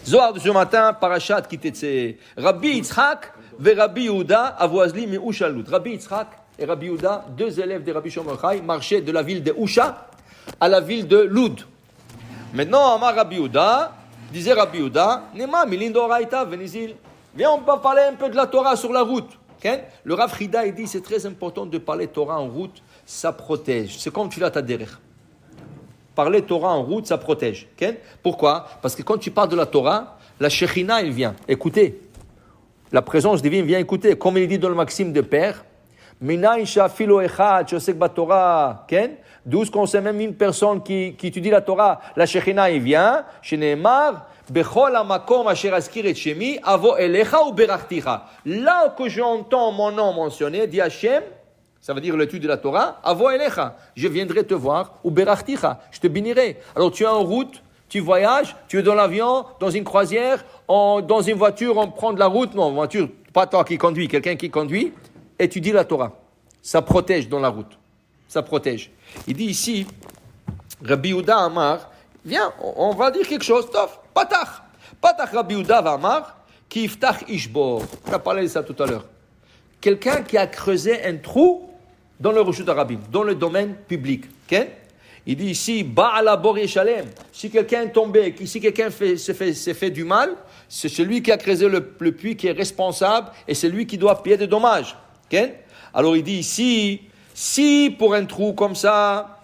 Zohar de ce matin, Parashat Kitetse. Rabbi Yitzhak ve Rabbi Yehuda avoazli mi Ushalut. Rabbi Yitzhak et Rabbi Yehuda, deux élèves de Rabbi Shimon Yochai, marchaient de la ville de Usha à la ville de Loud. Maintenant, Amar Rabbi Yehuda, disait Rabbi Yehuda, Nema milin d'oraita venizil. Viens, on va parler un peu de la Torah sur la route. Okay? Le Rav Chida, il dit, c'est très important de parler Torah en route, ça protège. C'est comme tu l'as ta derrière. Parler Torah en route, ça protège. Okay? Pourquoi? Parce que quand tu parles de la Torah, la Shekhinah, elle vient écouter. La présence divine vient écouter. Comme il dit dans le Maxime de Père, Minaï shafilo echad shosek batorah. D'où qu'on sait même une personne qui étudie la Torah, la Shekhinah, il vient, Sheneemar, Bechol hamakom asher azkir et shemi, avo elecha ou berachticha. Là que j'entends mon nom mentionné, dit Hashem, ça veut dire l'étude de la Torah, avo elecha, je viendrai te voir, ou berachticha, je te bénirai. Alors tu es en route, tu voyages, tu es dans l'avion, dans une croisière, dans une voiture, on prend de la route, non, voiture, pas toi qui conduis, quelqu'un qui conduit, étudie la Torah. Ça protège dans la route. Ça protège. Il dit ici, Rabbi Yehuda Amar, viens, on va dire quelque chose, tof, patach. Patach Rabbi Yehuda Amar, ki iftach ishbor. On a parlé de ça tout à l'heure. Quelqu'un qui a creusé un trou dans le Reshut HaRabim, dans le domaine public. Okay? Il dit ici, Ba'ala bor yeshalem. Si quelqu'un est tombé, si quelqu'un s'est fait du mal, c'est celui qui a creusé le puits qui est responsable et c'est lui qui doit payer des dommages. Okay? Alors il dit ici, si pour un trou comme ça,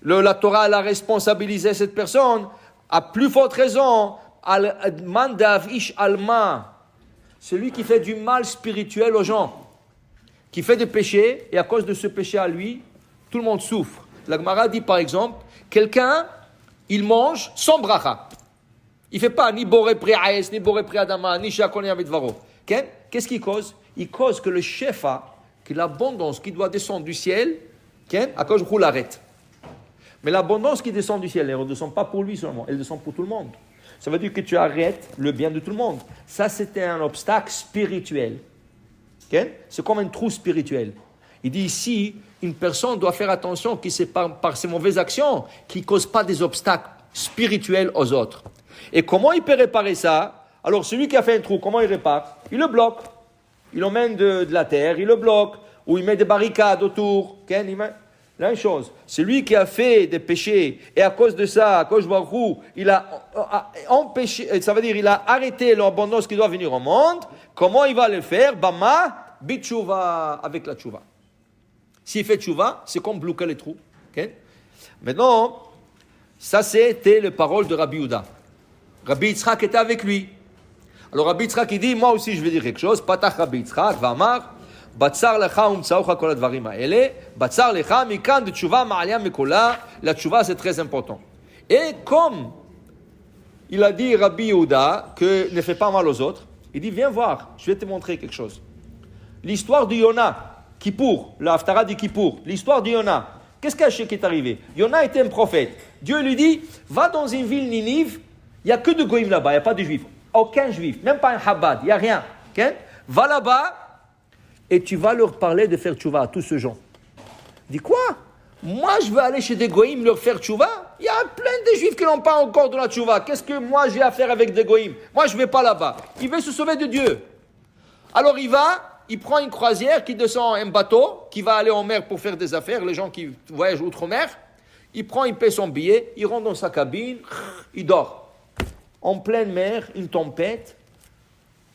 la Torah a responsabilisé cette personne, à plus forte raison, mandav ish alma, celui qui fait du mal spirituel aux gens, qui fait des péchés, et à cause de ce péché à lui, tout le monde souffre. La Gemara dit par exemple, quelqu'un, il mange sans bracha. Il ne fait pas ni boré pri aes, ni boré pri adama, ni shakoni avidvaro. Qu'est-ce qu'il cause? Il cause que le shefa, que l'abondance qui doit descendre du ciel, à cause de l'arrête. Mais l'abondance qui descend du ciel, elle ne descend pas pour lui seulement, elle descend pour tout le monde. Ça veut dire que tu arrêtes le bien de tout le monde. Ça, c'était un obstacle spirituel. C'est comme un trou spirituel. Il dit ici, une personne doit faire attention que c'est par ses mauvaises actions qui ne causent pas des obstacles spirituels aux autres. Et comment il peut réparer ça? Alors, celui qui a fait un trou, comment il répare? Il le bloque. Il emmène de la terre, il le bloque, ou il met des barricades autour. La même chose. Celui qui a fait des péchés, et à cause de ça, à cause de Baruch, il a empêché, ça veut dire il a arrêté l'abondance qui doit venir au monde. Comment il va le faire? Bama, bitchouva, avec la tchouva. S'il fait tchouva, c'est comme bloquer les trous. Maintenant, ça c'était les paroles de Rabbi Yehuda. Rabbi Yitzhak était avec lui. Alors Rabbi Yitzhak il dit, moi aussi je vais dire quelque chose. Patach Rabbi Yitzhak, Vamar, Batsar lecha umtsaoucha kol advarim haele, Batsar lecha mikan de tshuva ma'alia mekola. La tshuva c'est très important. Et comme il a dit Rabbi Yehuda que ne fait pas mal aux autres, il dit viens voir, je vais te montrer quelque chose. L'histoire de Yona, Kippour, la Haftara de Kippour, l'histoire de Yona. Qu'est-ce qui est arrivé? Yona était un prophète. Dieu lui dit, va dans une ville Ninive, il n'y a que de goïms là-bas, il n'y a pas de juifs. Aucun juif, même pas un Chabad, il n'y a rien. Okay? Va là-bas et tu vas leur parler de faire tchouva à tous ces gens. Dis quoi? Moi, je veux aller chez des goïms leur faire tchouva? Il y a plein de juifs qui n'ont pas encore de la tchouva. Qu'est-ce que moi j'ai à faire avec des goïms? Moi, je ne vais pas là-bas. Il veut se sauver de Dieu. Alors il va, il prend une croisière qui descend un bateau, qui va aller en mer pour faire des affaires, les gens qui voyagent outre-mer. Il prend, il paie son billet, il rentre dans sa cabine, il dort. En pleine mer, une tempête,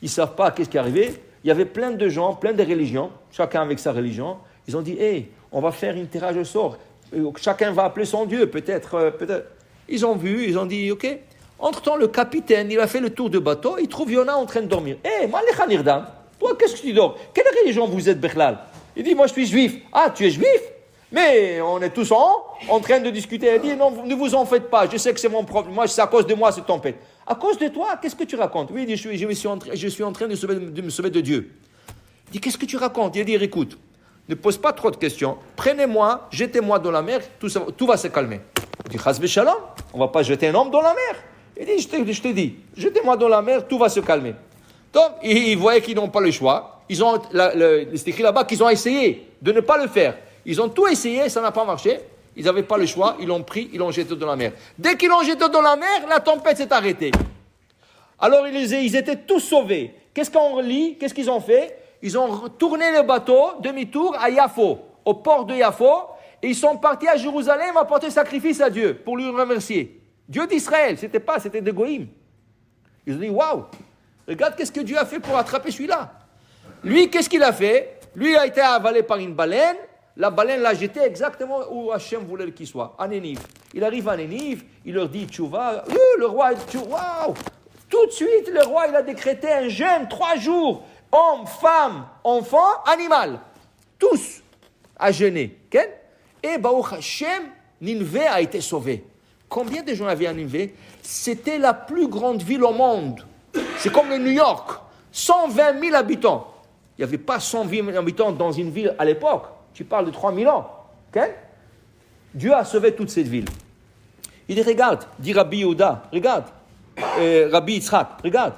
ils ne savent pas qu'est-ce qui est arrivé. Il y avait plein de gens, plein de religions, chacun avec sa religion. Ils ont dit, on va faire un tirage au sort. Chacun va appeler son Dieu, peut-être. Ils ont vu, ils ont dit, ok. Entre-temps, le capitaine, il a fait le tour du bateau, il trouve Yona en train de dormir. Malecha Nirdam, toi, qu'est-ce que tu dors? Quelle religion vous êtes, Bechlal? Il dit, moi je suis juif. Ah, tu es juif? Mais on est tous en train de discuter. Il dit, non, ne vous en faites pas, je sais que c'est mon problème. Moi, c'est à cause de moi cette tempête. À cause de toi, qu'est-ce que tu racontes? Oui, il dit, je suis en train de me sauver de Dieu. Il dit, qu'est-ce que tu racontes? Il dit, écoute, ne pose pas trop de questions. Prenez-moi, jetez-moi dans la mer, tout va se calmer. Il dit, Chas v'shalom, on ne va pas jeter un homme dans la mer. Il dit, je te dis, jetez-moi dans la mer, tout va se calmer. Donc, ils voyaient qu'ils n'ont pas le choix. C'est écrit là-bas qu'ils ont essayé de ne pas le faire. Ils ont tout essayé, ça n'a pas marché. Ils n'avaient pas le choix, ils l'ont pris, ils l'ont jeté dans la mer. Dès qu'ils l'ont jeté dans la mer, la tempête s'est arrêtée. Alors ils étaient tous sauvés. Qu'est-ce qu'on lit? Qu'est-ce qu'ils ont fait? Ils ont tourné le bateau, demi-tour, à Yafo, au port de Yafo, et ils sont partis à Jérusalem apporter sacrifice à Dieu pour lui remercier. Dieu d'Israël, c'était des goïms. Ils ont dit, waouh, regarde qu'est-ce que Dieu a fait pour attraper celui-là. Lui, qu'est-ce qu'il a fait? Lui a été avalé par une baleine. La baleine l'a jeté exactement où Hachem voulait qu'il soit, à Nénive. Il arrive à Nénive, il leur dit, Tchouva, le roi, waouh! Tout de suite, le roi, il a décrété un jeûne, 3 jours. Hommes, femmes, enfants, animal. Tous à jeûner. Okay? Et Baruch Hashem, Ninvé a été sauvé. Combien de gens avaient à Ninvé? C'était la plus grande ville au monde. C'est comme le New York. 120 000 habitants. Il n'y avait pas 120 000 habitants dans une ville à l'époque. Tu parles de 3000 ans. Okay? Dieu a sauvé toute cette ville. Il dit, regarde, dit Rabbi Yehuda, regarde. Rabbi Yitzhak, regarde.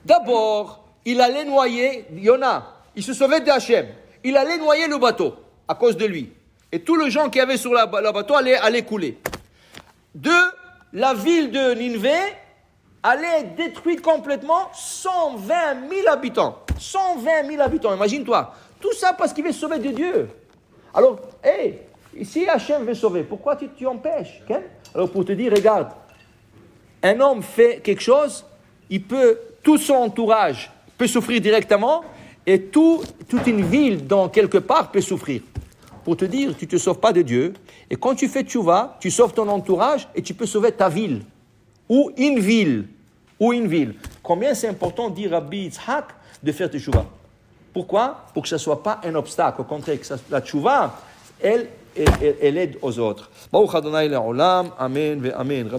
D'abord, il allait noyer Yona. Il se sauvait d'Hachem. Il allait noyer le bateau à cause de lui. Et tous les gens qui avaient sur le bateau allaient couler. 2, la ville de Ninvé allait être détruite complètement. 120 000 habitants. 120 000 habitants, imagine-toi. Tout ça parce qu'il veut sauver de Dieu. Alors, si Hachem veut sauver, pourquoi tu empêches? Okay? Alors, pour te dire, regarde, un homme fait quelque chose, tout son entourage peut souffrir directement, et toute une ville, dans quelque part, peut souffrir. Pour te dire, tu ne te sauves pas de Dieu, et quand tu fais tchouva, tu sauves ton entourage, et tu peux sauver ta ville, ou une ville. Combien c'est important, dit Rabbi Yitzhak, de faire tchouva? Pourquoi? Pour que ça ne soit pas un obstacle, au contraire, que la tchouva, elle aide aux autres. Baruch Adonai le'olam, amen ve amen.